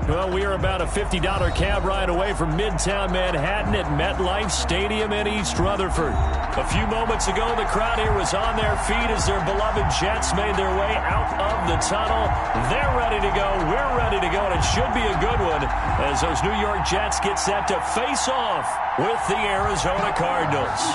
Well, we are about a $50 cab ride away from Midtown Manhattan at MetLife Stadium in East Rutherford. A few moments ago, the crowd here was on their feet as their beloved Jets made their way out of the tunnel. They're ready to go. We're ready to go, and it should be a good one as those New York Jets get set to face off with the Arizona Cardinals.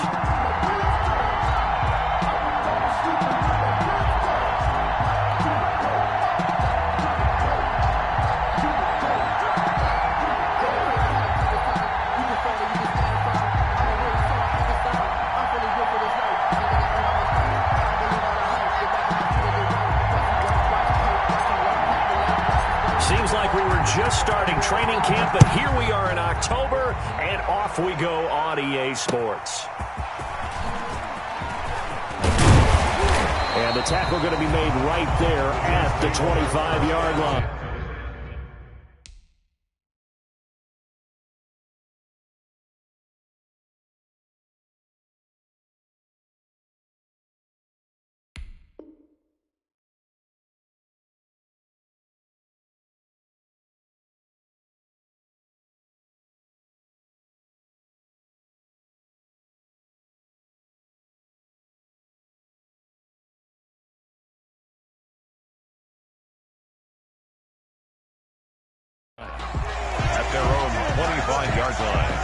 Seems like we were just starting training camp, but here we are in October, and off we go on EA Sports. And the tackle going to be made right there at the 25-yard line. At their own 25-yard line.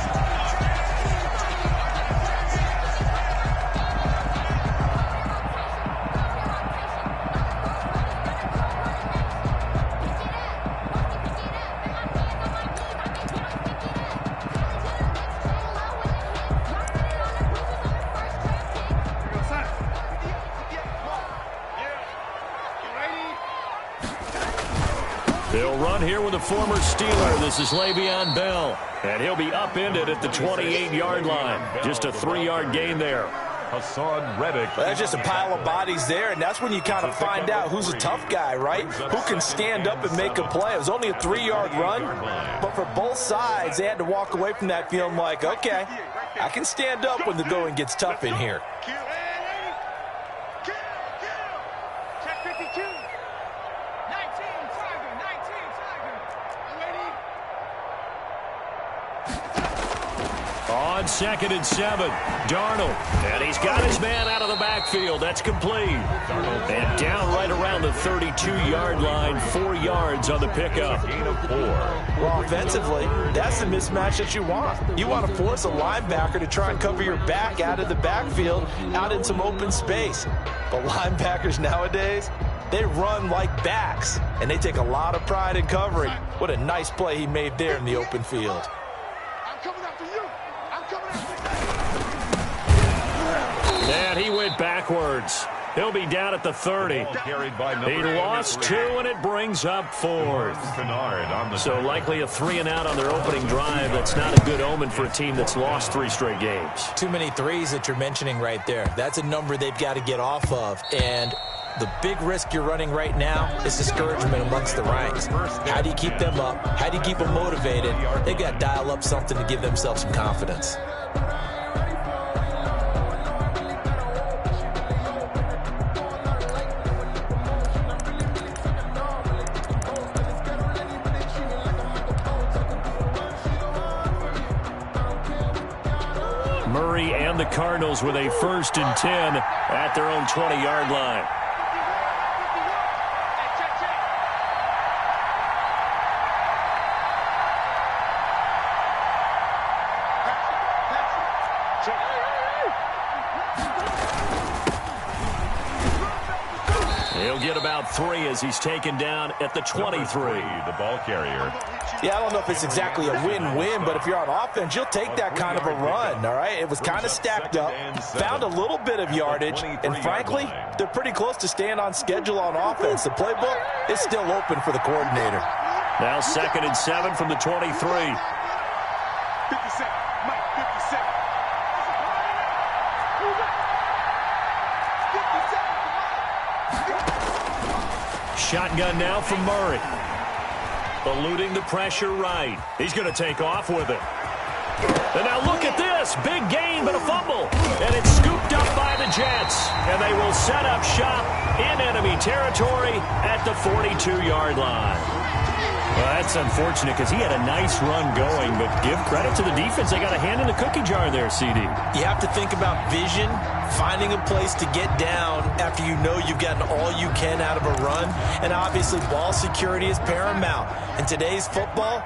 They'll run here with a former Steeler. This is Le'Veon Bell. And he'll be upended at the 28-yard line. Just a 3-yard gain there. Hassan Reddick. Well, that's just a pile of bodies there, and that's when you kind of find out who's a tough guy, right? Who can stand up and make a play. It was only a 3-yard run, but for both sides, they had to walk away from that feeling like, okay, I can stand up when the going gets tough in here. On 2nd and 7, Darnold. And he's got his man out of the backfield. That's complete. And down right around the 32-yard line, 4 yards on the pickup. Well, offensively, that's the mismatch that you want. You want to force a linebacker to try and cover your back out of the backfield, out in some open space. But linebackers nowadays, they run like backs, and they take a lot of pride in covering. What a nice play he made there in the open field. And he went backwards. He'll be down at the 30. He lost 2, and it brings up 4th. So likely a 3-and-out on their opening drive. That's not a good omen for a team that's lost 3 straight games. Too many threes that you're mentioning right there. That's a number they've got to get off of. And the big risk you're running right now is discouragement amongst the ranks. How do you keep them up? How do you keep them motivated? They've got to dial up something to give themselves some confidence. Murray and the Cardinals with a 1st and 10 at their own 20-yard line. He'll get about 3 as he's taken down at the 23. The ball carrier. Yeah, I don't know if it's exactly a win-win, but if you're on offense, you'll take that kind of a run, all right? It was kind of stacked up, found a little bit of yardage, and frankly, they're pretty close to staying on schedule on offense. The playbook is still open for the coordinator. Now 2nd and 7 from the 23. 57, Mike, 57. Shotgun now from Murray. Eluding the pressure right. He's going to take off with it. And now look at this. Big gain, but a fumble. And it's scooped up by the Jets. And they will set up shop in enemy territory at the 42-yard line. Well, that's unfortunate because he had a nice run going, but give credit to the defense. They got a hand in the cookie jar there, CD. You have to think about vision, finding a place to get down after you know you've gotten all you can out of a run, and obviously ball security is paramount. In today's football,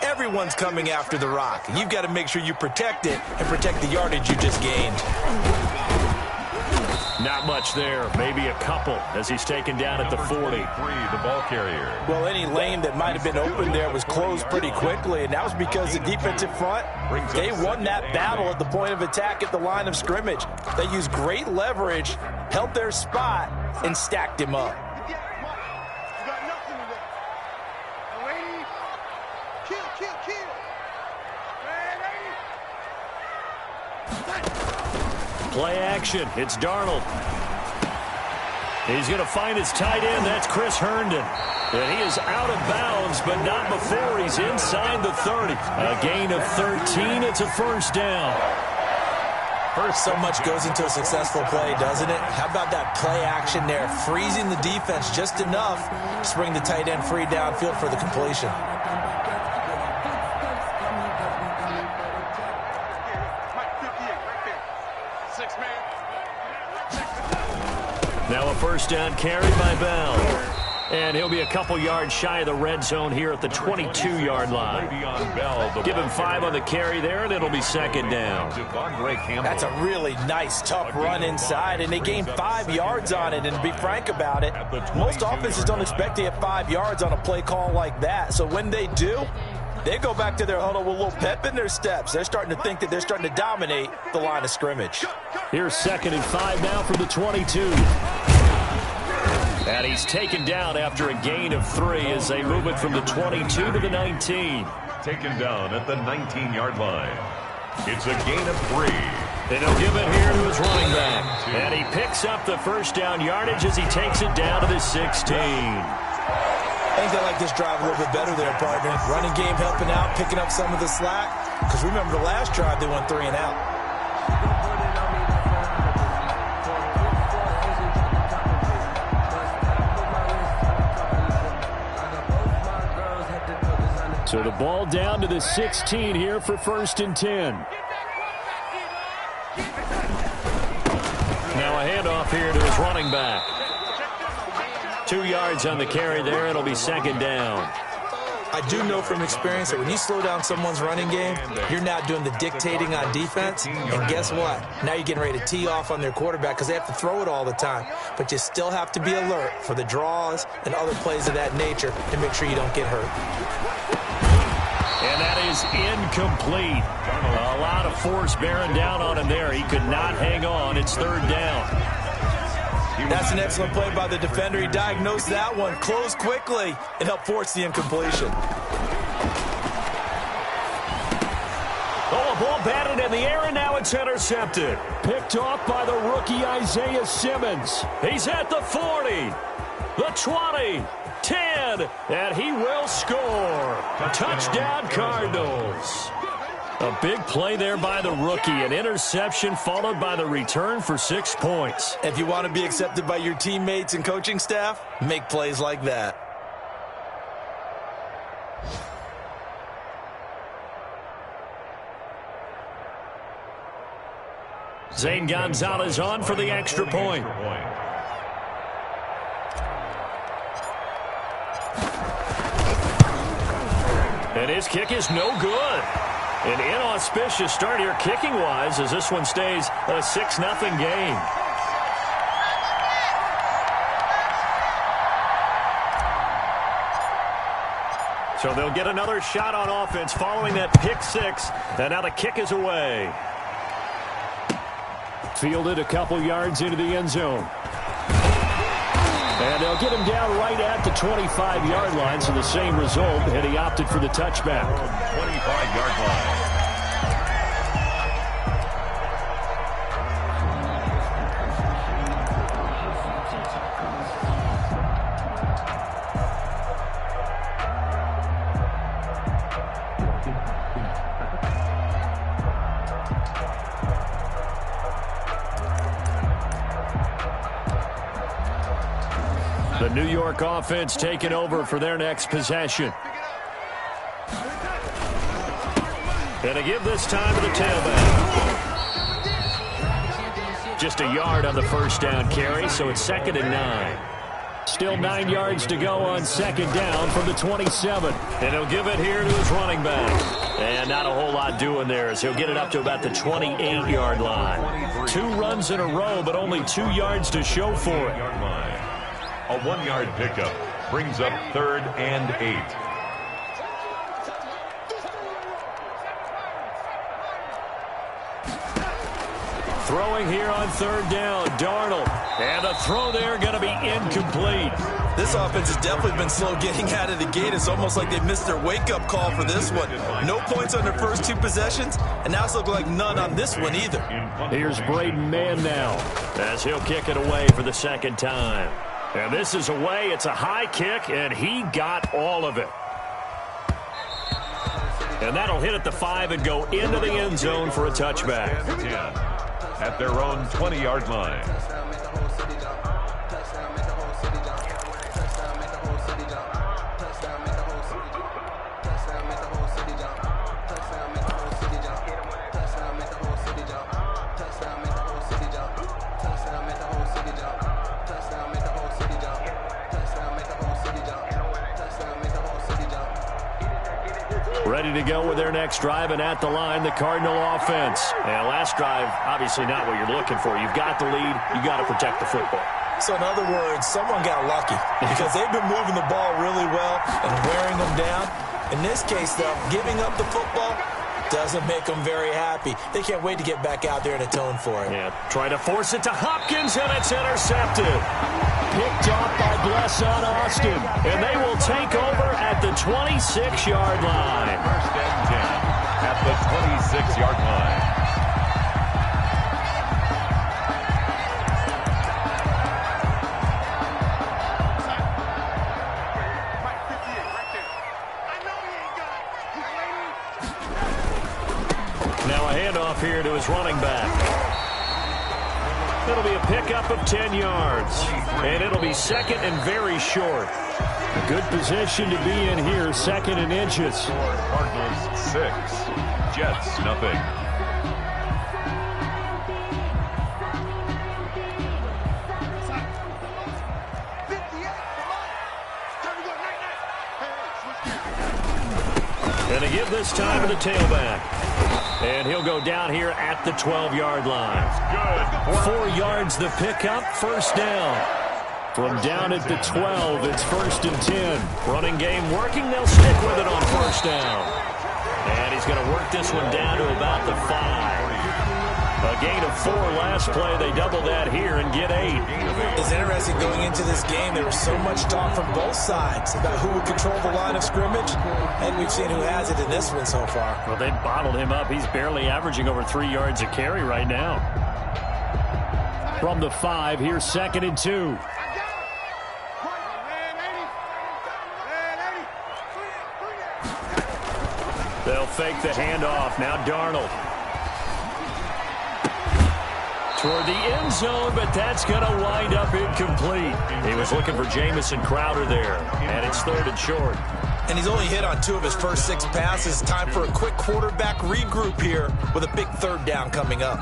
everyone's coming after the rock. You've got to make sure you protect it and protect the yardage you just gained. Not much there, maybe a couple as he's taken down at the 40. The ball carrier. Well, any lane that might have been open there was closed pretty quickly, and that was because the defensive front, they won that battle at the point of attack at the line of scrimmage. They used great leverage, held their spot, and stacked him up. Play action. It's Darnold. He's going to find his tight end. That's Chris Herndon. And he is out of bounds, but not before he's inside the 30. A gain of 13. It's a first down. So much goes into a successful play, doesn't it? How about that play action there? Freezing the defense just enough to bring the tight end free downfield for the completion. Now a first down carry by Bell. And he'll be a couple yards shy of the red zone here at the 22-yard line. Give him 5 on the carry there, and it'll be second down. That's a really nice, tough run inside, and they gained 5 yards on it. And to be frank about it, most offenses don't expect to get 5 yards on a play call like that. So when they do, they go back to their huddle with a little pep in their steps. They're starting to think that they're starting to dominate the line of scrimmage. Here's 2nd and 5 now from the 22. And he's taken down after a gain of 3 as they move it from the 22 to the 19. Taken down at the 19-yard line. It's a gain of 3. And he'll give it here to his running back. And he picks up the first down yardage as he takes it down to the 16. I think they like this drive a little bit better there, partner. Running game helping out, picking up some of the slack. Because remember the last drive, they went 3 and out. So the ball down to the 16 here for 1st and 10. Now a handoff here to his running back. 2 yards on the carry there. It'll be second down. I do know from experience that when you slow down someone's running game, you're now doing the dictating on defense. And guess what? Now you're getting ready to tee off on their quarterback because they have to throw it all the time. But you still have to be alert for the draws and other plays of that nature to make sure you don't get hurt. And that is incomplete. A lot of force bearing down on him there. He could not hang on. It's 3rd down. That's an excellent play by the defender. He diagnosed that one, closed quickly, and helped force the incompletion. Oh, a ball batted in the air, and now it's intercepted. Picked off by the rookie Isaiah Simmons. He's at the 40, the 20, 10, and he will score. Touchdown, Cardinals. A big play there by the rookie. An interception followed by the return for 6 points. If you want to be accepted by your teammates and coaching staff, make plays like that. Zane Gonzalez on for the extra point. And his kick is no good. An inauspicious start here kicking-wise as this one stays a 6-0 game. So they'll get another shot on offense following that pick 6. And now the kick is away. Fielded a couple yards into the end zone. And they'll get him down right at the 25-yard line, so the same result, and he opted for the touchback. 25-yard line. The New York offense taking over for their next possession. And to give this time to the tailback. Just a yard on the first down carry, so it's 2nd and 9. Still 9 yards to go on 2nd down from the 27. And he'll give it here to his running back. And not a whole lot doing there, as he'll get it up to about the 28-yard line. 2 runs in a row, but only 2 yards to show for it. A 1-yard pickup brings up 3rd and 8. Throwing here on 3rd down, Darnold. And a throw there going to be incomplete. This offense has definitely been slow getting out of the gate. It's almost like they missed their wake-up call for this one. No points on their first 2 possessions, and now it's looking like none on this one either. Here's Braden Mann now, as he'll kick it away for the 2nd time. And this is away. It's a high kick, and he got all of it. And that'll hit at the 5 and go into the end zone for a touchback. At their own 20-yard line. Ready to go with their next drive, and at the line, the Cardinal offense. And last drive, obviously not what you're looking for. You've got the lead. You've got to protect the football. So in other words, someone got lucky because they've been moving the ball really well and wearing them down. In this case, though, giving up the football doesn't make them very happy. They can't wait to get back out there and atone for it. Yeah, try to force it to Hopkins, and it's intercepted. Picked off by Bless on Austin, and they will take over at the 26-yard line. 1st and 10 at the 26-yard line. Now a handoff here to his running back. It'll be a pickup of 10 yards. And it'll be 2nd and very short. A good position to be in here, 2nd and inches. Cardinals 6, Jets nothing. And to give this time to the tailback. And he'll go down here at the 12-yard line. Good. 4 yards the pickup, 1st down. From down at the 12, it's 1st and 10. Running game working, they'll stick with it on 1st down. And he's going to work this one down to about the 5. A gain of 4 last play. They double that here and get 8. It's interesting going into this game. There was so much talk from both sides about who would control the line of scrimmage, and we've seen who has it in this one so far. Well, they bottled him up. He's barely averaging over 3 yards a carry right now. From the 5, here's 2nd and 2. They'll fake the handoff. Now Darnold. Toward the end zone, but that's going to wind up incomplete. He was looking for Jamison Crowder there, and it's 3rd and short. And he's only hit on 2 of his first 6 passes. Time for a quick quarterback regroup here with a big 3rd down coming up.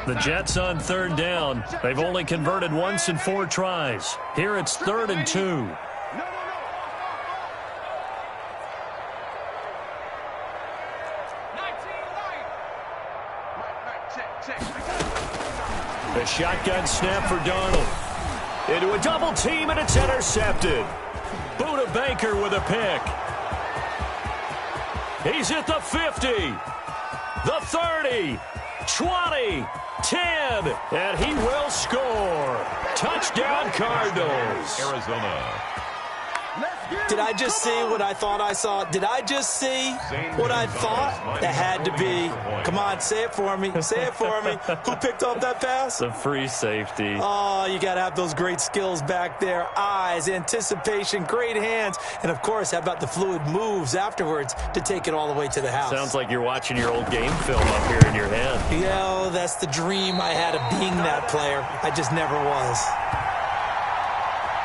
The Jets on 3rd down. They've only converted once in 4 tries. Here it's 3rd and 2. The shotgun snap for Darnold. Into a double team, and it's intercepted. Buda Baker with a pick. He's at the 50, the 30, 20, 10, and he will score. Touchdown, Cardinals. Arizona. Did I just see what I thought I saw? Did I just see what I thought? That had to be. Come on, say it for me. Say it for me. Who picked up that pass? The free safety. Oh, you got to have those great skills back there. Eyes, anticipation, great hands. And, of course, how about the fluid moves afterwards to take it all the way to the house? Sounds like you're watching your old game film up here in your head. Yeah, that's the dream I had of being that player. I just never was.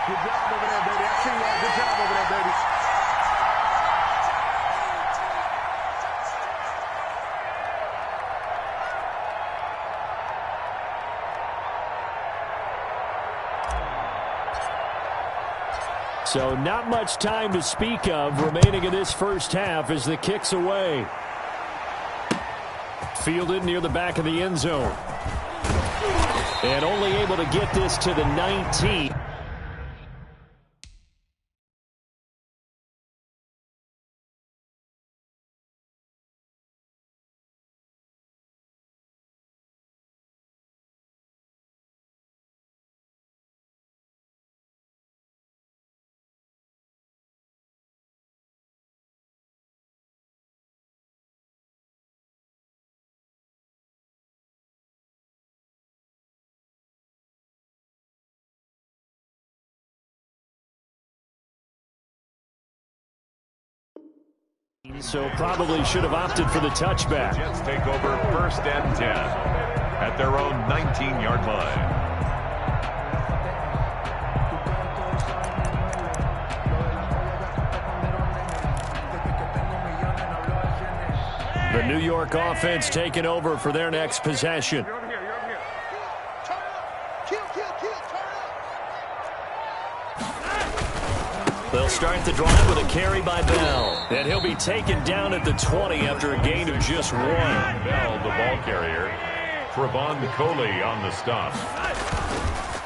Good job. over there, baby. I see you. Good job over there, baby. So not much time to speak of remaining in this first half as the kick's away. Fielded near the back of the end zone. And only able to get this to the 19. So probably should have opted for the touchback. Jets take over 1st and 10 at their own 19-yard line. The New York offense taking over for their next possession. They'll start the drive with a carry by Bell. And he'll be taken down at the 20 after a gain of just 1. Bell, the ball carrier. Trevon Coley on the stop.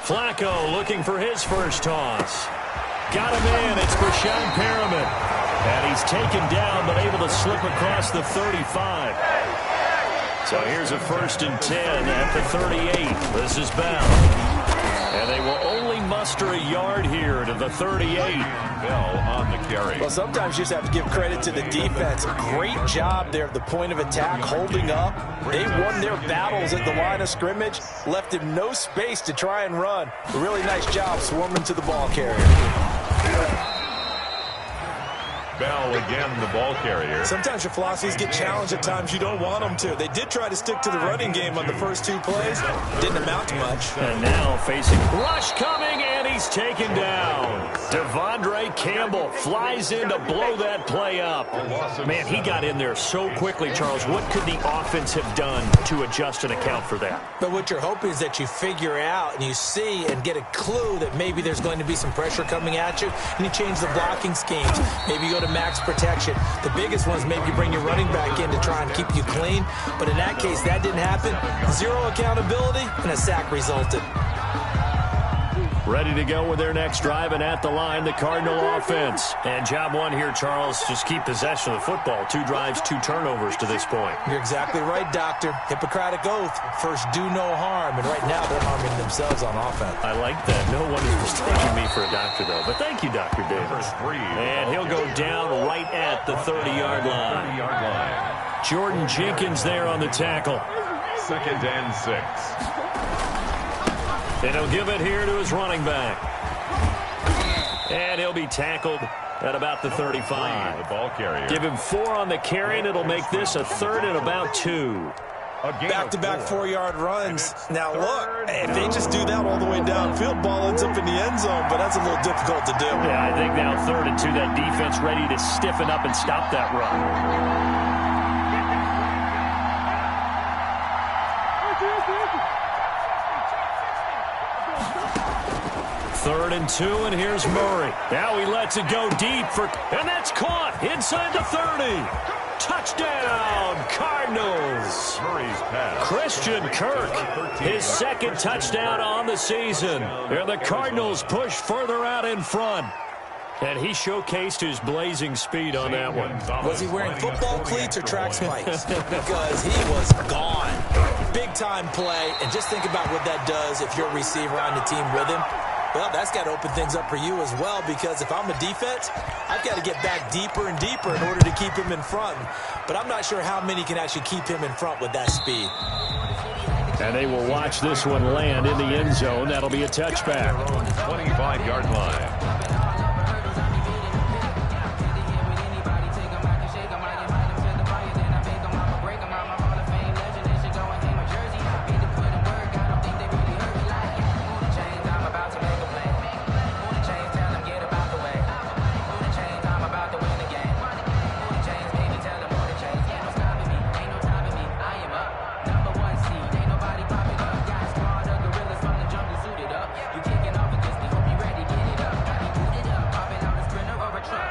Flacco looking for his first toss. Got him in. It's Brashad Perriman. And he's taken down but able to slip across the 35. So here's a 1st and 10 at the 38. This is Bell. And they will only muster a yard here to the 38. Bell on the carry. Well, sometimes you just have to give credit to the defense. Great job there at the point of attack, holding up. They won their battles at the line of scrimmage, left him no space to try and run. A really nice job swarming to the ball carrier. Bell again, the ball carrier. Sometimes your philosophies get challenged at times you don't want them to. They did try to stick to the running game on the first 2 plays. Didn't amount to much. And now facing rush coming, and he's taken down. Devondre Campbell flies in to blow that play up. Man, he got in there so quickly, Charles. What could the offense have done to adjust and account for that? But what you're hoping is that you figure out and you see and get a clue that maybe there's going to be some pressure coming at you, and you change the blocking schemes. Maybe you go to max protection. The biggest one is maybe you bring your running back in to try and keep you clean. But in that case, that didn't happen. 0 accountability, and a sack resulted. Ready to go with their next drive, and at the line, the Cardinal offense. And job 1 here, Charles, just keep possession of the football. 2 drives, 2 turnovers to this point. You're exactly right, Doctor. Hippocratic oath. First, do no harm. And right now, they're harming themselves on offense. I like that. No one is mistaking me for a doctor, though. But thank you, Dr. Davis. And he'll go down right at the 30-yard line. Jordan Jenkins there on the tackle. 2nd and 6. And he'll give it here to his running back. And he'll be tackled at about the 35. The ball carrier. Give him 4 on the carry, and it'll make this a 3rd and about 2. Back-to-back 4-yard runs. Now, look, if they just do that all the way downfield, ball ends up in the end zone, but that's a little difficult to do. Yeah, I think now 3rd and 2, that defense ready to stiffen up and stop that run. 3rd and 2, and here's Murray. Now he lets it go deep and that's caught inside the 30. Touchdown, Cardinals. Murray's pass. Christian Kirk, his 2nd touchdown on the season. And the Cardinals push further out in front. And he showcased his blazing speed on that one. Was he wearing football cleats or track spikes? Because he was gone. Big-time play, and just think about what that does if you're a receiver on the team with him. Well, that's got to open things up for you as well, because if I'm a defense, I've got to get back deeper and deeper in order to keep him in front. But I'm not sure how many can actually keep him in front with that speed. And they will watch this one land in the end zone. That'll be a touchback. 25-yard line.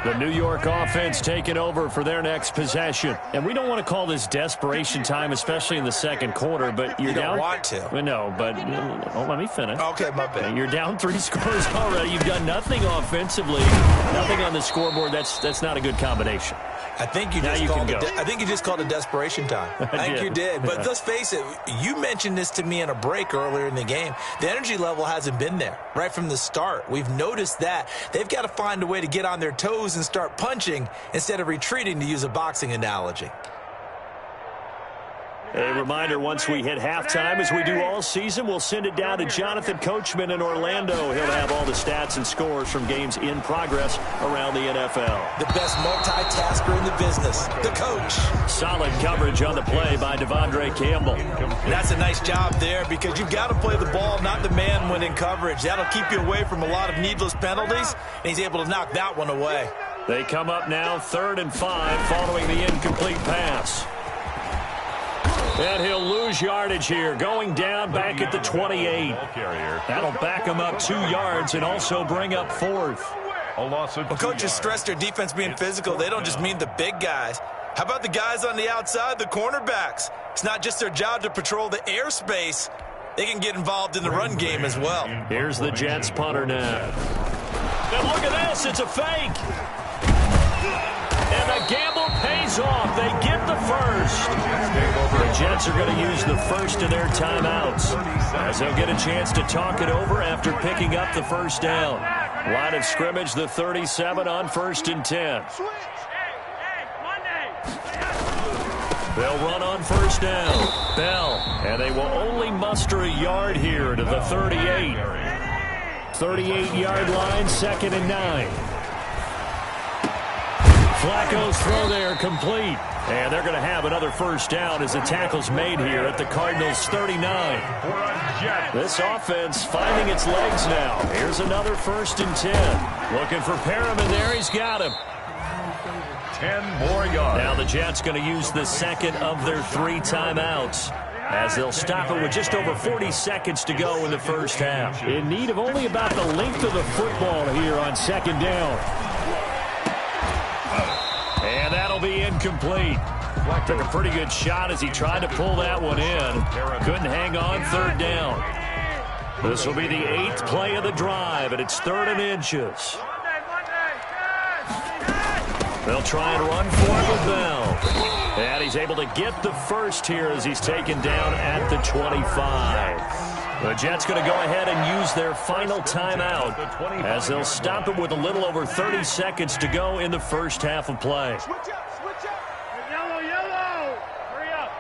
The New York offense taking over for their next possession. And we don't want to call this desperation time, especially in the second quarter, but you're down. You don't want to. Well, no, but let me finish. Okay, my bad. You're down 3 scores already. You've done nothing offensively, nothing on the scoreboard. That's not a good combination. I think you just called it desperation time. I think you did. But let's face it, you mentioned this to me in a break earlier in the game. The energy level hasn't been there right from the start. We've noticed that. They've got to find a way to get on their toes and start punching instead of retreating, to use a boxing analogy. A reminder, once we hit halftime, as we do all season, we'll send it down to Jonathan Coachman in Orlando. He'll have all the stats and scores from games in progress around the NFL. The best multitasker in the business, the coach. Solid coverage on the play by Devondre Campbell. And that's a nice job there, because you've got to play the ball, not the man when in coverage. That'll keep you away from a lot of needless penalties, and he's able to knock that one away. They come up now 3rd and 5 following the incomplete pass. And he'll lose yardage here, going down back at the 28. That'll back him up 2 yards and also bring up 4th. When coaches stress their defense being physical, they don't just mean the big guys. How about the guys on the outside, the cornerbacks? It's not just their job to patrol the airspace. They can get involved in the run game as well. Here's the Jets punter now. And look at this, it's a fake. And the gamble pays off. They get the first. The Jets are going to use the first of their timeouts, as they'll get a chance to talk it over after picking up the first down. Line of scrimmage, the 37 on 1st and 10. They'll run on 1st down. Bell, and they will only muster a yard here to the 38. 38-yard line, 2nd and 9. Flacco's throw there complete. And they're going to have another first down as the tackle's made here at the Cardinals' 39. This offense finding its legs now. Here's another 1st and 10. Looking for Perriman there. He's got him. 10 more yards. Now the Jets going to use the second of their 3 timeouts, as they'll stop it with just over 40 seconds to go in the first half. In need of only about the length of the football here on 2nd down. And that'll be incomplete. Took a pretty good shot as he tried to pull that one in. Couldn't hang on, 3rd down. This will be the 8th play of the drive, and it's 3rd and inches. They'll try and run for it with Bell. And he's able to get the first here as he's taken down at the 25. The Jets going to go ahead and use their final timeout, as they'll stop it with a little over 30 seconds to go in the first half of play. Switch up. Yellow. Hurry up.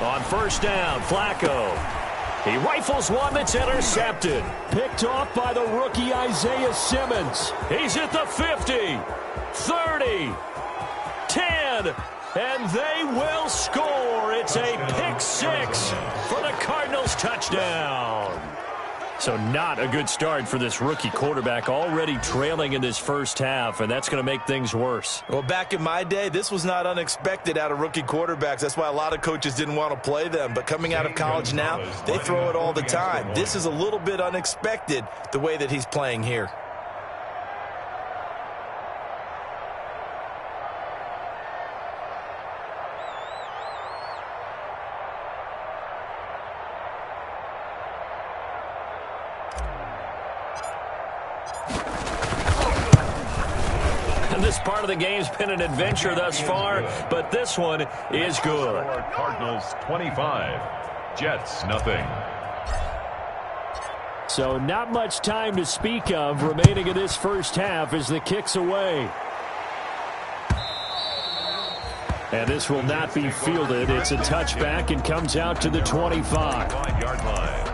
On 1st down, Flacco. He rifles one that's intercepted. Picked off by the rookie Isaiah Simmons. He's at the 50, 30, 10, and they will score. It's a pick 6 for the Cardinals touchdown. So not a good start for this rookie quarterback, already trailing in this first half, and that's going to make things worse. Well, back in my day, this was not unexpected out of rookie quarterbacks. That's why a lot of coaches didn't want to play them. But coming out of college now, they throw it all the time. This is a little bit unexpected, the way that he's playing here. This part of the game's been an adventure thus far, but this one is good. Cardinals 25, Jets nothing. So not much time to speak of remaining in this first half as the kick's away. And this will not be fielded. It's a touchback and comes out to the 25. 5-yard line.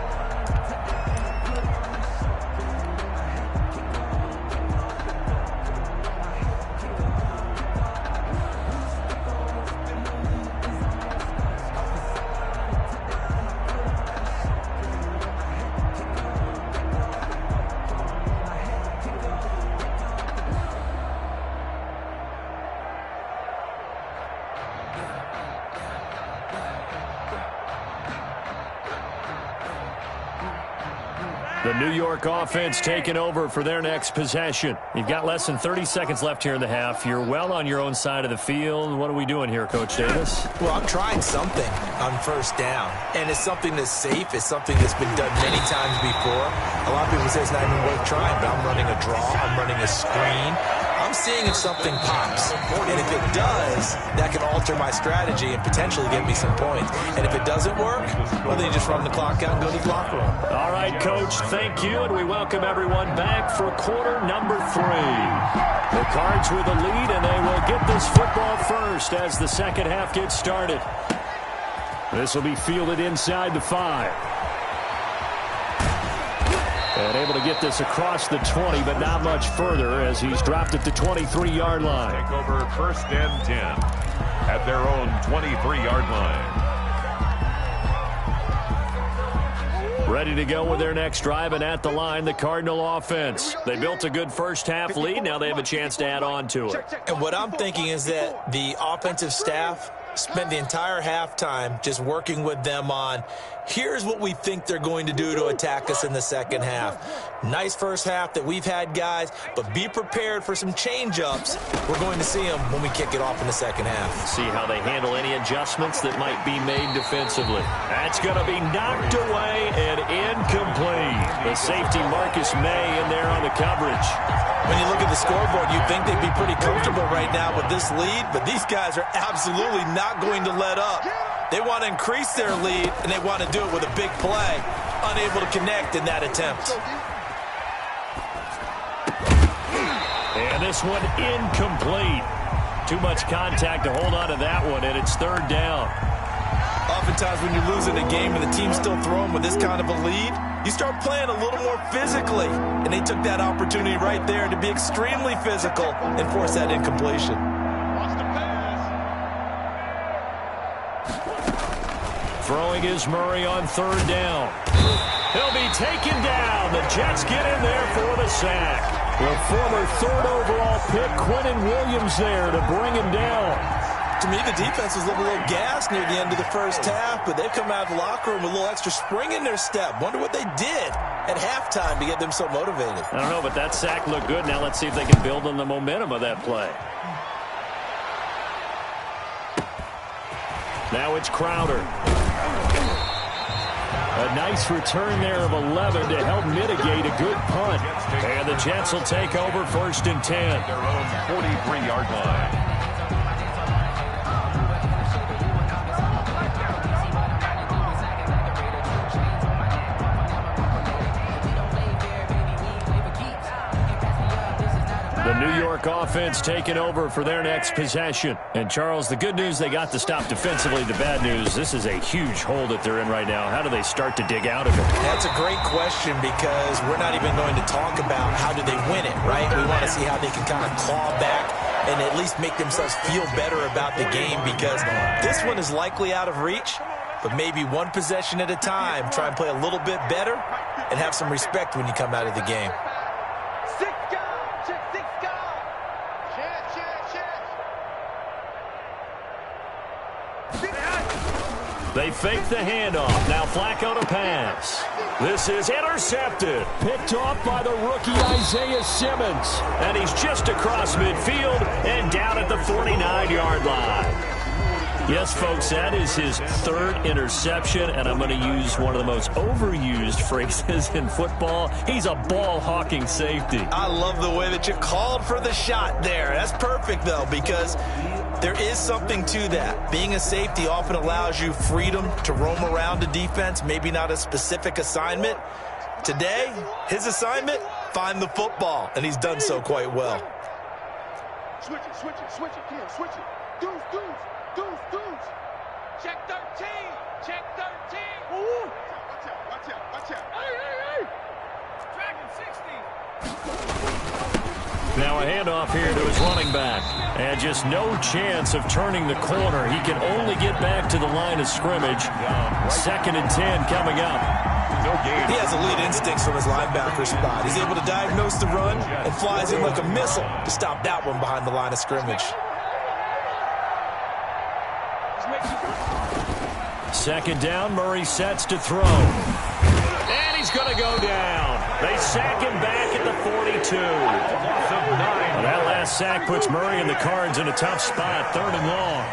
The New York offense taking over for their next possession. You've got less than 30 seconds left here in the half. You're well on your own side of the field. What are we doing here, Coach Davis? Well, I'm trying something on first down, and it's something that's safe. It's something that's been done many times before. A lot of people say it's not even worth trying, but I'm running a draw. I'm running a screen. I'm seeing if something pops, and if it does, that can alter my strategy and potentially get me some points. And if it doesn't work, well, then you just run the clock out and go to the locker room. All right, Coach, thank you, and we welcome everyone back for quarter number 3. The Cards with the lead, and they will get this football first as the second half gets started. This will be fielded inside the 5. And able to get this across the 20, but not much further as he's dropped at the 23-yard line. Take over first and 10 at their own 23-yard line. Ready to go with their next drive, and at the line, the Cardinal offense. They built a good first-half lead. Now they have a chance to add on to it. And what I'm thinking is that the offensive staff spent the entire halftime just working with them on, here's what we think they're going to do to attack us in the second half. Nice first half that we've had, guys, but be prepared for some change-ups. We're going to see them when we kick it off in the second half. See how they handle any adjustments that might be made defensively. That's going to be knocked away and incomplete. The safety Marcus May in there on the coverage. When you look at the scoreboard, you'd think they'd be pretty comfortable right now with this lead, but these guys are absolutely not going to let up. They want to increase their lead, and they want to do it with a big play. Unable to connect in that attempt. And this one incomplete. Too much contact to hold on to that one, and it's third down. Oftentimes when you're losing a game and the team's still throwing with this kind of a lead, you start playing a little more physically. And they took that opportunity right there to be extremely physical and force that incompletion. Throwing is Murray on third down. He'll be taken down. The Jets get in there for the sack. The former third overall pick, Quentin Williams, there to bring him down. To me, the defense was a little gassed near the end of the first half, but they've come out of the locker room with a little extra spring in their step. Wonder what they did at halftime to get them so motivated. I don't know, but that sack looked good. Now let's see if they can build on the momentum of that play. Now it's Crowder. A nice return there of 11 to help mitigate a good punt. And the Jets will take over first and 10. Their own 43-yard line. The New York offense taking over for their next possession. And, Charles, the good news, they got the stop defensively. The bad news, this is a huge hole that they're in right now. How do they start to dig out of it? That's a great question because we're not even going to talk about how do they win it, right? We want to see how they can kind of claw back and at least make themselves feel better about the game because this one is likely out of reach, but maybe one possession at a time. Try and play a little bit better and have some respect when you come out of the game. They fake the handoff. Now Flacco to pass. This is intercepted. Picked off by the rookie Isaiah Simmons. And he's just across midfield and down at the 49-yard line. Yes, folks, that is his third interception, and I'm going to use one of the most overused phrases in football. He's a ball-hawking safety. I love the way that you called for the shot there. That's perfect, though, because there is something to that. Being a safety often allows you freedom to roam around a defense, maybe not a specific assignment. Today, his assignment, find the football, and he's done so quite well. Switch it, Ken, switch it. Deuce. Check 13. Ooh. Watch out. Hey. Dragon 60. Now a handoff here to his running back. And just no chance of turning the corner. He can only get back to the line of scrimmage. Second and 10 coming up. He has elite instincts from his linebacker spot. He's able to diagnose the run and flies in like a missile to stop that one behind the line of scrimmage. Second down, Murray sets to throw. And he's going to go down. They sack him back at the 42. Well, that last sack puts Murray and the Cards in a tough spot, 3rd and long.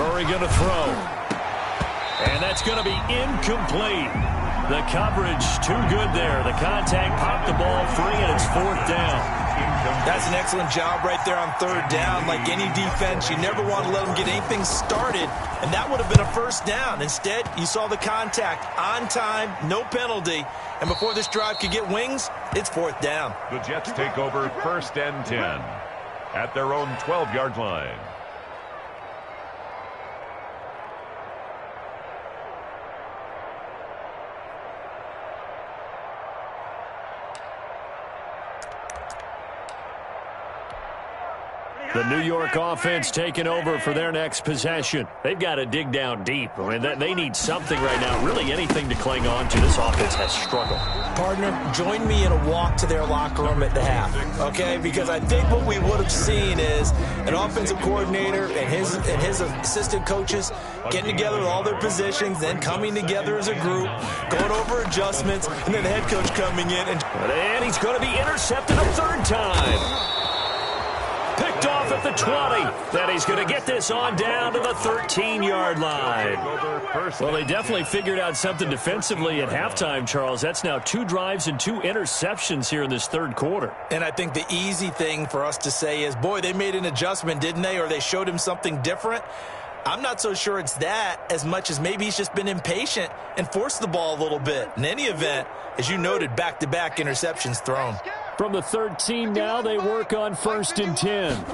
Murray going to throw. And that's going to be incomplete. The coverage too good there. The contact popped the ball free, and it's 4th down. That's an excellent job right there on 3rd down. Like any defense, you never want to let them get anything started, and that would have been a 1st down. Instead, you saw the contact on time, no penalty, and before this drive could get wings, it's 4th down. The Jets take over 1st and 10 at their own 12-yard line. The New York offense taking over for their next possession. They've got to dig down deep. I mean, they need something right now, really anything to cling on to. This offense has struggled. Partner, join me in a walk to their locker room at the half, okay? Because I think what we would have seen is an offensive coordinator and his assistant coaches getting together with all their positions, then coming together as a group, going over adjustments, and then the head coach coming in. And he's going to be intercepted a 3rd time. Picked off at the 20. Then he's going to get this on down to the 13-yard line. Well, they definitely figured out something defensively at halftime, Charles. That's now 2 drives and 2 interceptions here in this 3rd quarter. And I think the easy thing for us to say is, boy, they made an adjustment, didn't they? Or they showed him something different. I'm not so sure it's that as much as maybe he's just been impatient and forced the ball a little bit. In any event, as you noted, back-to-back interceptions thrown. From the 13 now, they work on 1st and 10.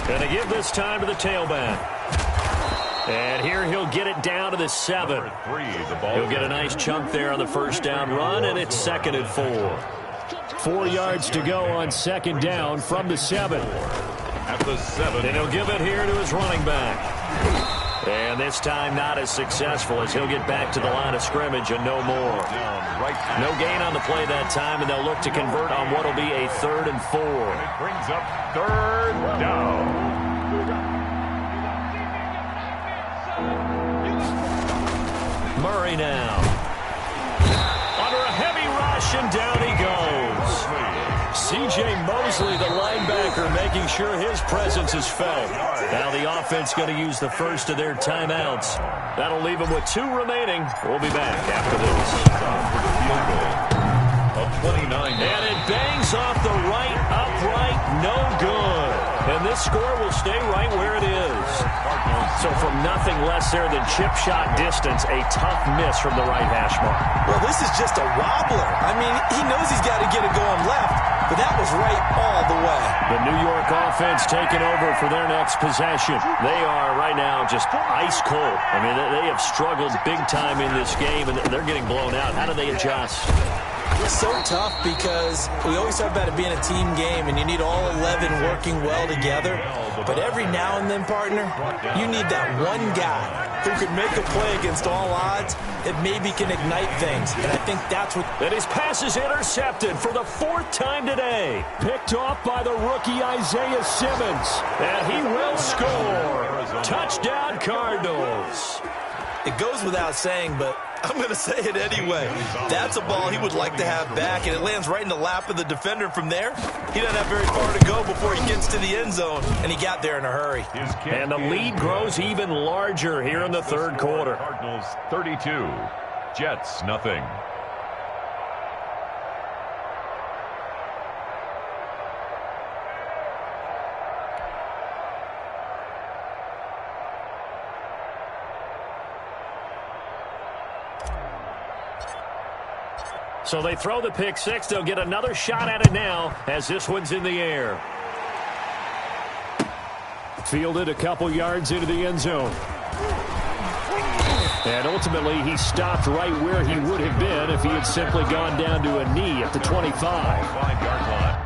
Going to give this time to the tailback. And here he'll get it down to the 7. He'll get a nice chunk there on the 1st down run, and it's 2nd and 4. 4 yards to go on 2nd down from the 7. At the 7. And he'll give it here to his running back. And this time not as successful as he'll get back to the line of scrimmage and no more. No gain on the play that time, and they'll look to convert on what will be a 3rd and 4. And it brings up 3rd down. Murray now. Under a heavy rush, and down he goes. C.J. Mosley, the linebacker, making sure his presence is felt. Now the offense going to use the first of their timeouts. That'll leave them with 2 remaining. We'll be back after this. Of 29. And it bangs off the right upright, no good. And this score will stay right where it is. So from nothing less there than chip shot distance, a tough miss from the right hash mark. Well, this is just a wobbler. I mean, he knows he's got to get it going left, but that was right all the way. The New York offense taking over for their next possession. They are right now just ice cold. I mean, they have struggled big time in this game, and they're getting blown out. How do they adjust? It's so tough because we always talk about it being a team game, and you need all 11 working well together. But every now and then, partner, you need that one guy who can make a play against all odds that maybe can ignite things. And I think that's what... And his pass is intercepted for the 4th time today. Picked off by the rookie Isaiah Simmons. And he will score. Touchdown, Cardinals. It goes without saying, but I'm going to say it anyway. That's a ball he would like to have back, and it lands right in the lap of the defender from there. He doesn't have very far to go before he gets to the end zone, and he got there in a hurry. And the lead grows even larger here in the 3rd quarter. Cardinals 32, Jets nothing. So they throw the pick 6. They'll get another shot at it now as this one's in the air. Fielded a couple yards into the end zone. And ultimately, he stopped right where he would have been if he had simply gone down to a knee at the 25. 5-yard line.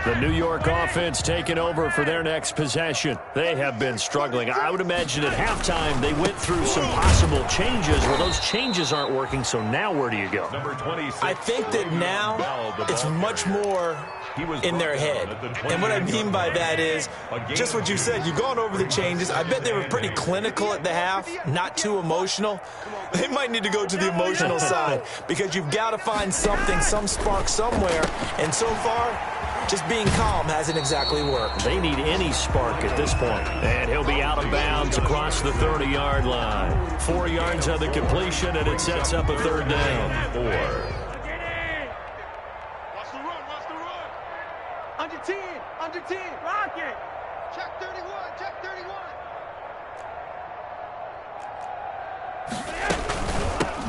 The New York offense taking over for their next possession. They have been struggling. I would imagine at halftime they went through some possible changes. Well, those changes aren't working, so now where do you go? I think that now it's much more in their head. And what I mean by that is just what you said. You've gone over the changes. I bet they were pretty clinical at the half, not too emotional. They might need to go to the emotional side because you've got to find something, some spark somewhere. And so far, just being calm hasn't exactly worked. They need any spark at this point. And he'll be out of bounds across the 30-yard line. 4 yards on the completion, and it sets up a third down. 4. Watch the run, watch the run. Under 10, under 10. Rock it. Check 31, check 31.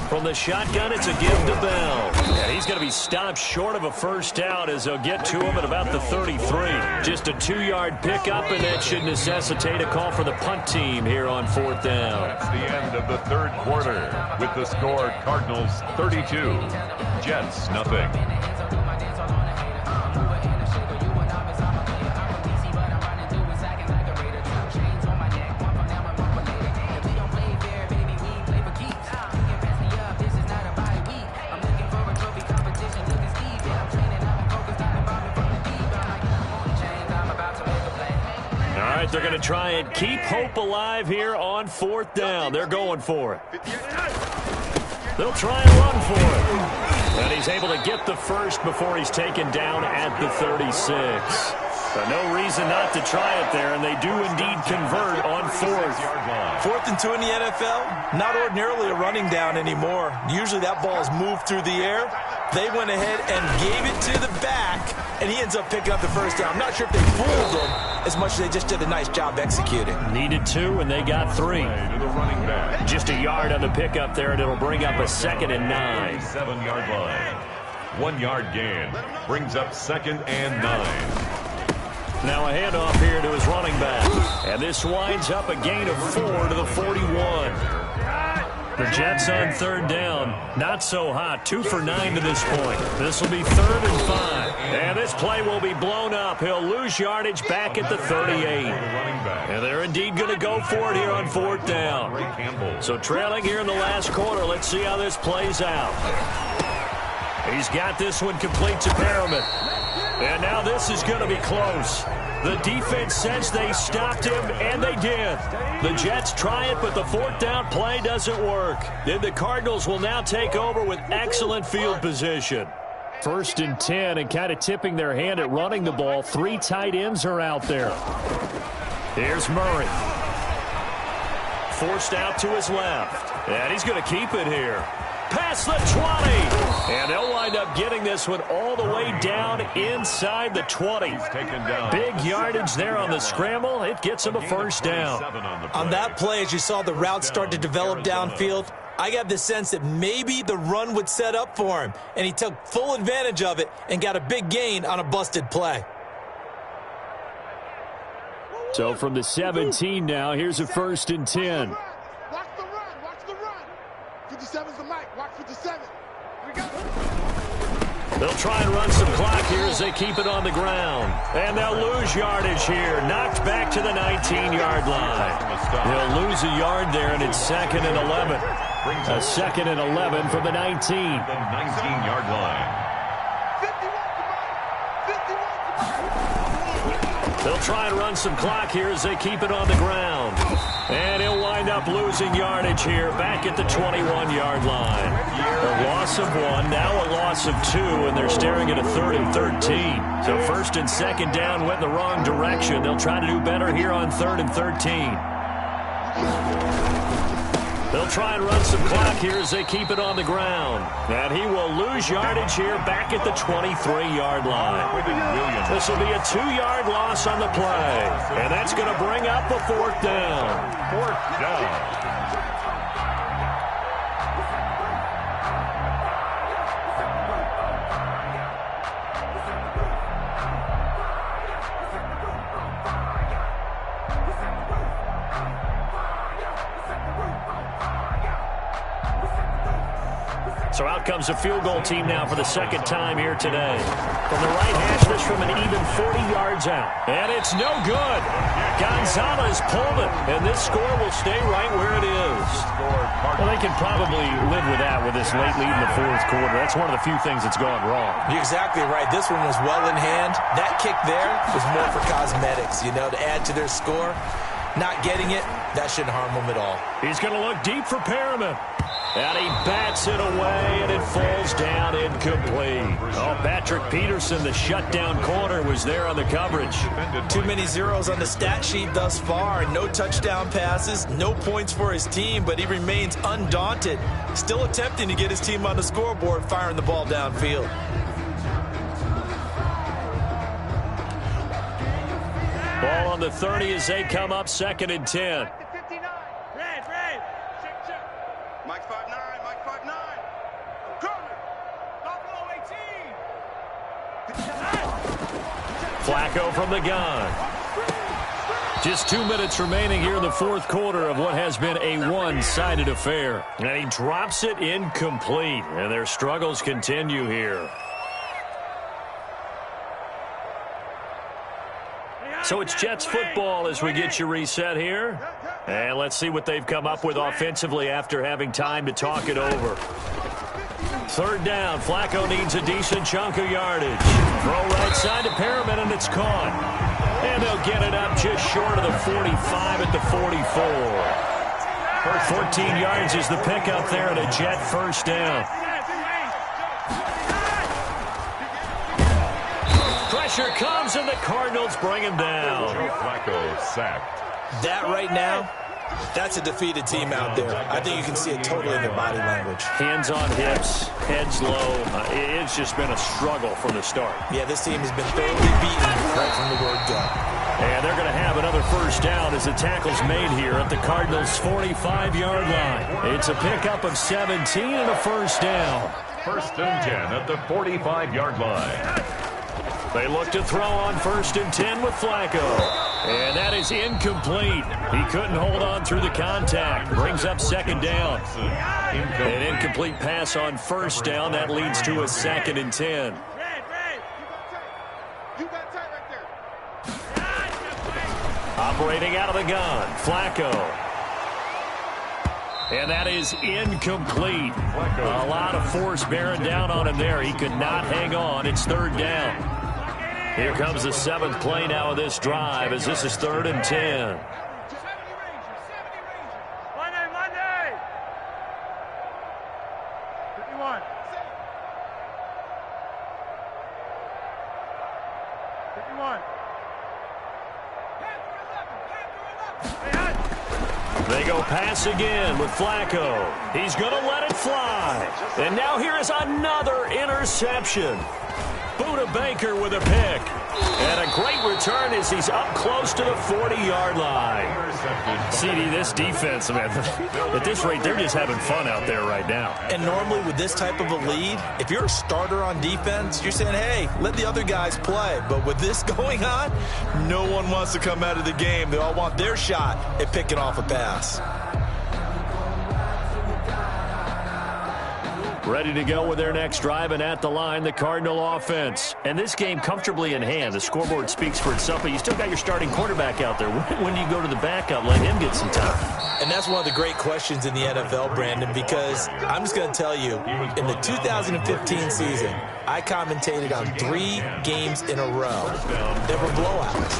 From the shotgun, it's a give to Bell. And he's going to be stopped short of a first down as they'll get to him at about the 33. Just a 2-yard pickup, and that should necessitate a call for the punt team here on 4th down. That's the end of the third quarter with the score Cardinals 32, Jets nothing. They're going to try and keep hope alive here on 4th down. They're going for it. They'll try and run for it. And he's able to get the first before he's taken down at the 36. So no reason not to try it there, and they do indeed convert on 4th. 4th and 2 in the NFL, not ordinarily a running down anymore. Usually that ball is moved through the air. They went ahead and gave it to the back, and he ends up picking up the first down. I'm not sure if they fooled him as much as they just did a nice job executing. Needed 2, and they got 3. Just a yard on the pickup there, and it'll bring up a 2nd and 9. 7-yard line. 1-yard gain brings up 2nd and 9. Now a handoff here to his running back. And this winds up a gain of 4 to the 41. The Jets on 3rd down. Not so hot. 2 for 9 to this point. This will be 3rd and 5. And this play will be blown up. He'll lose yardage back at the 38. And they're indeed going to go for it here on 4th down. So trailing here in the last quarter. Let's see how this plays out. He's got this one complete to Perriman. And now this is going to be close. The defense says they stopped him, and they did. The Jets try it, but the 4th down play doesn't work. Then the Cardinals will now take over with excellent field position. 1st and 10, and kind of tipping their hand at running the ball. 3 tight ends are out there. Here's Murray. Forced out to his left. And he's going to keep it here. Past the 20. And they'll wind up getting this one all the way down inside the 20. Big yardage there on the scramble. It gets him a first down. On that play, as you saw the route start to develop downfield, I got the sense that maybe the run would set up for him. And he took full advantage of it and got a big gain on a busted play. So from the 17 now, here's a 1st and 10. Watch the run, watch the run. 57's the mic, watch 57. Here we go. They'll try and run some clock here as they keep it on the ground. And they'll lose yardage here. Knocked back to the 19-yard line. They'll lose a yard there, and it's 2nd and 11. A 2nd and 11 from the 19. The 19-yard line. They'll try and run some clock here as they keep it on the ground. And he'll wind up losing yardage here back at the 21-yard line. A loss of 1, now a loss of 2, and they're staring at a 3rd and 13. So 1st and 2nd down went in the wrong direction. They'll try to do better here on 3rd and 13. They'll try and run some clock here as they keep it on the ground. And he will lose yardage here back at the 23-yard line. This will be a 2-yard loss on the play. And that's going to bring up a 4th down. 4th down. So out comes the field goal team now for the second time here today. From the right hash, this from an even 40 yards out. And it's no good. Gonzalez pulled it, and this score will stay right where it is. Well, they can probably live with that with this late lead in the fourth quarter. That's one of the few things that's gone wrong. You're exactly right. This one was well in hand. That kick there was more for cosmetics, you know, to add to their score. Not getting it, that shouldn't harm them at all. He's going to look deep for Perriman. And he bats it away, and it falls down incomplete. Oh, Patrick Peterson, the shutdown corner, was there on the coverage. Too many zeros on the stat sheet thus far. No touchdown passes, no points for his team, but he remains undaunted. Still attempting to get his team on the scoreboard, firing the ball downfield. Ball on the 30 as they come up, 2nd and 10. Mike 5'9", Mike 5'9". Corner. Buffalo 18. Flacco from the gun. Just 2 minutes remaining here in the fourth quarter of what has been a one-sided affair. And he drops it incomplete, and their struggles continue here. So it's Jets football as we get you reset here. And let's see what they've come up with offensively after having time to talk it over. 3rd down. Flacco needs a decent chunk of yardage. Throw right side to Perriman, and it's caught. And they'll get it up just short of the 45 at the 44. 14 yards is the pickup there at a Jet first down. Pressure comes, and the Cardinals bring him down. Flacco sacked. That right now, that's a defeated team out there. I think you can see it totally in their body language. Hands on hips, heads low. It's just been a struggle from the start. Yeah, this team has been thoroughly beaten right from the word go. And they're going to have another first down as the tackle's made here at the Cardinals' 45-yard line. It's a pickup of 17 and a first down. 1st and 10 at the 45-yard line. They look to throw on 1st and 10 with Flacco. And that is incomplete. He couldn't hold on through the contact. Brings up 2nd down. An incomplete pass on 1st down. That leads to a 2nd and 10. Operating out of the gun, Flacco. And that is incomplete. A lot of force bearing down on him there. He could not hang on. It's 3rd down. Here comes the 7th play now of this drive as this is 3rd and 10. Monday. 51. 51. They go pass again with Flacco. He's going to let it fly. And now here is another interception. Buda Baker with a pick. And a great return as he's up close to the 40-yard line. CD, this defense, man, at this rate, they're just having fun out there right now. And normally with this type of a lead, if you're a starter on defense, you're saying, hey, let the other guys play. But with this going on, no one wants to come out of the game. They all want their shot at picking off a pass. Ready to go with their next drive, and at the line, the Cardinal offense. And this game comfortably in hand. The scoreboard speaks for itself, but you still got your starting quarterback out there. When do you go to the backup, let him get some time? And that's one of the great questions in the NFL, Brandon, because I'm just going to tell you, in the 2015 season, I commentated on 3 games in a row that were blowouts.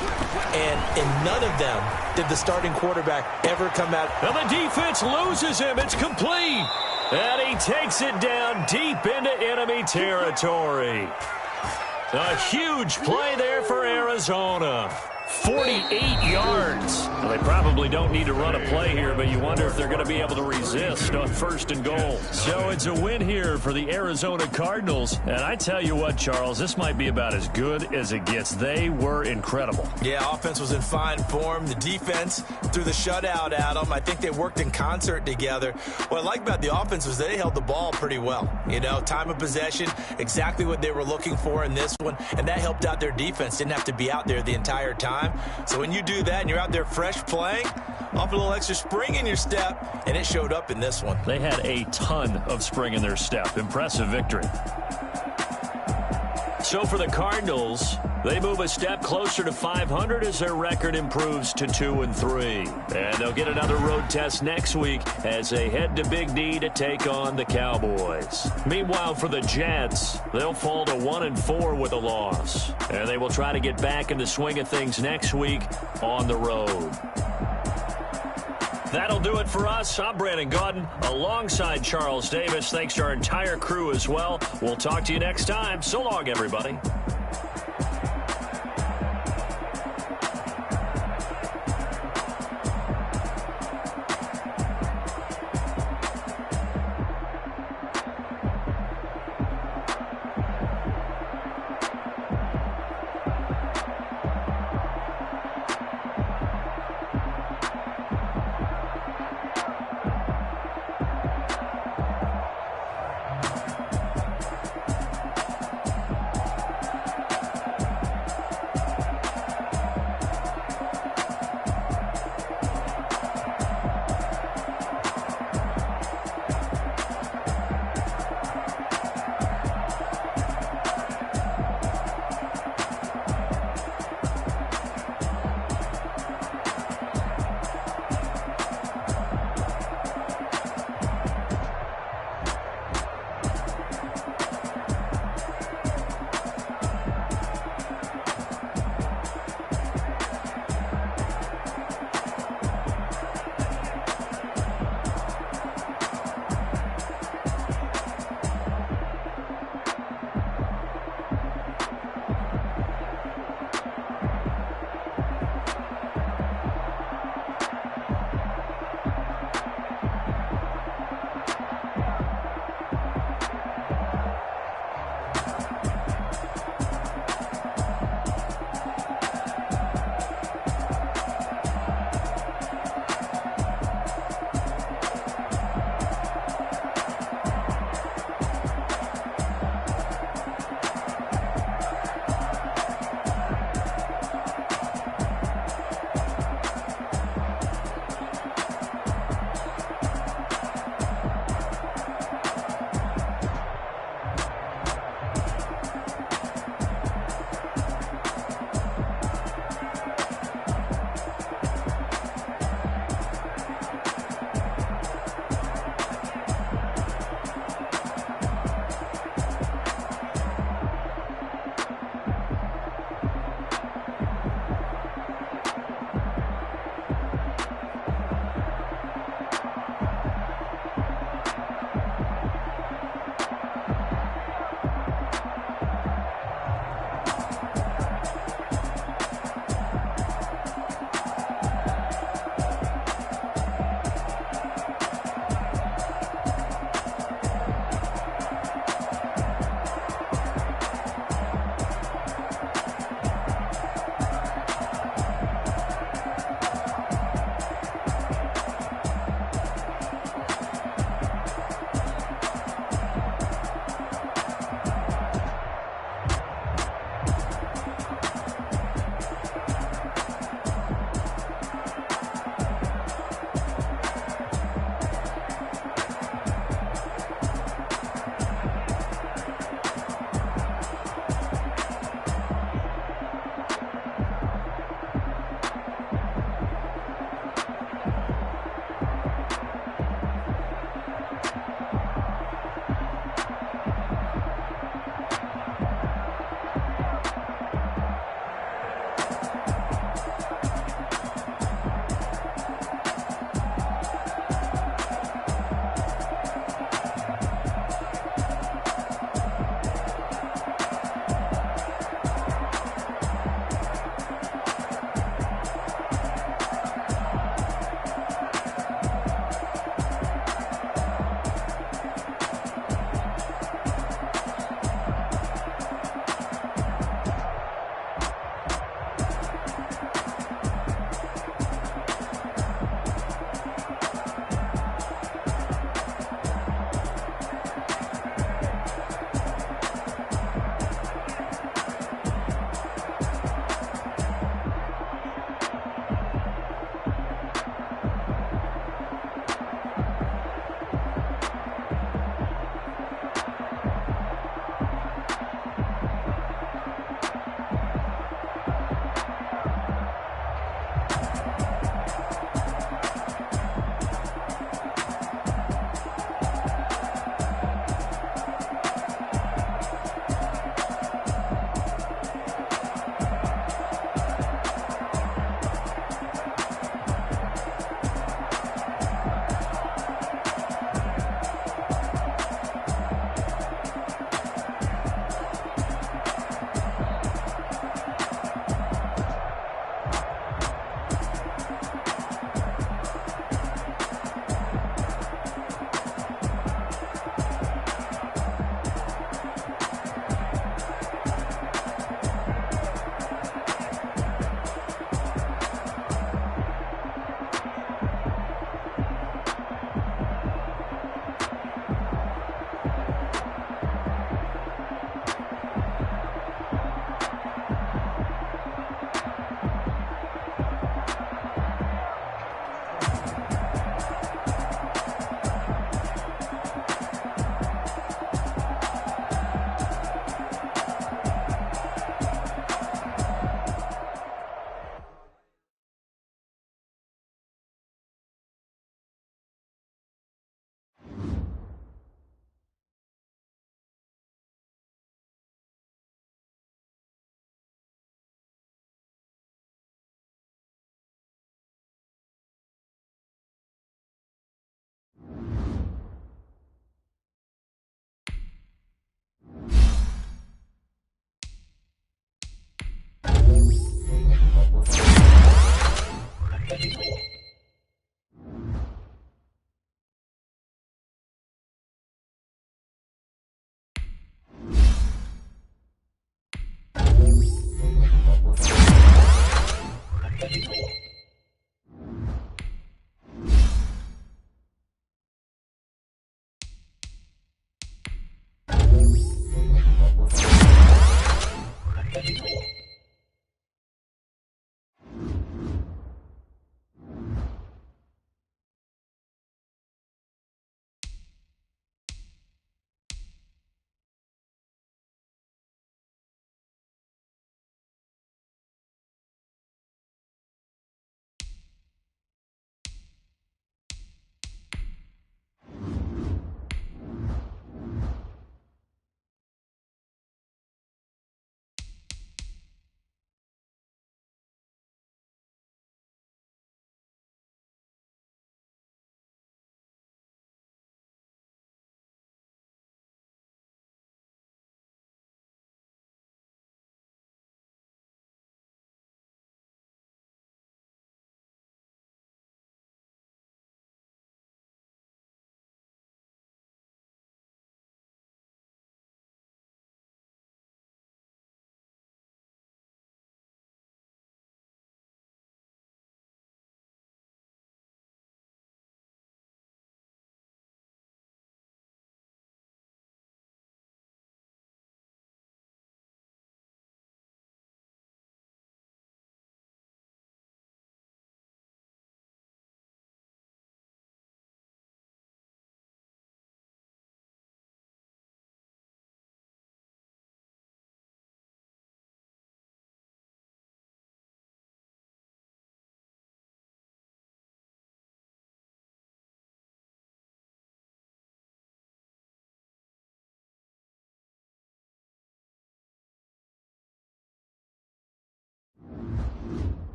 And in none of them did the starting quarterback ever come out. Now the defense loses him. It's complete. And he takes it down deep into enemy territory. A huge play there for Arizona. 48 yards. Well, they probably don't need to run a play here, but you wonder if they're going to be able to resist on 1st and goal. So it's a win here for the Arizona Cardinals. And I tell you what, Charles, this might be about as good as it gets. They were incredible. Yeah, offense was in fine form. The defense threw the shutout at them. I think they worked in concert together. What I like about the offense was they held the ball pretty well. You know, time of possession, exactly what they were looking for in this one. And that helped out their defense. Didn't have to be out there the entire time. time. So when you do that and you're out there fresh playing, off a little extra spring in your step, and it showed up in this one. They had a ton of spring in their step. Impressive victory. So for the Cardinals, they move a step closer to 500 as their record improves to 2-3. And they'll get another road test next week as they head to Big D to take on the Cowboys. Meanwhile, for the Jets, they'll fall to 1-4 with a loss. And they will try to get back in the swing of things next week on the road. That'll do it for us. I'm Brandon Gaudin alongside Charles Davis. Thanks to our entire crew as well. We'll talk to you next time. So long, everybody.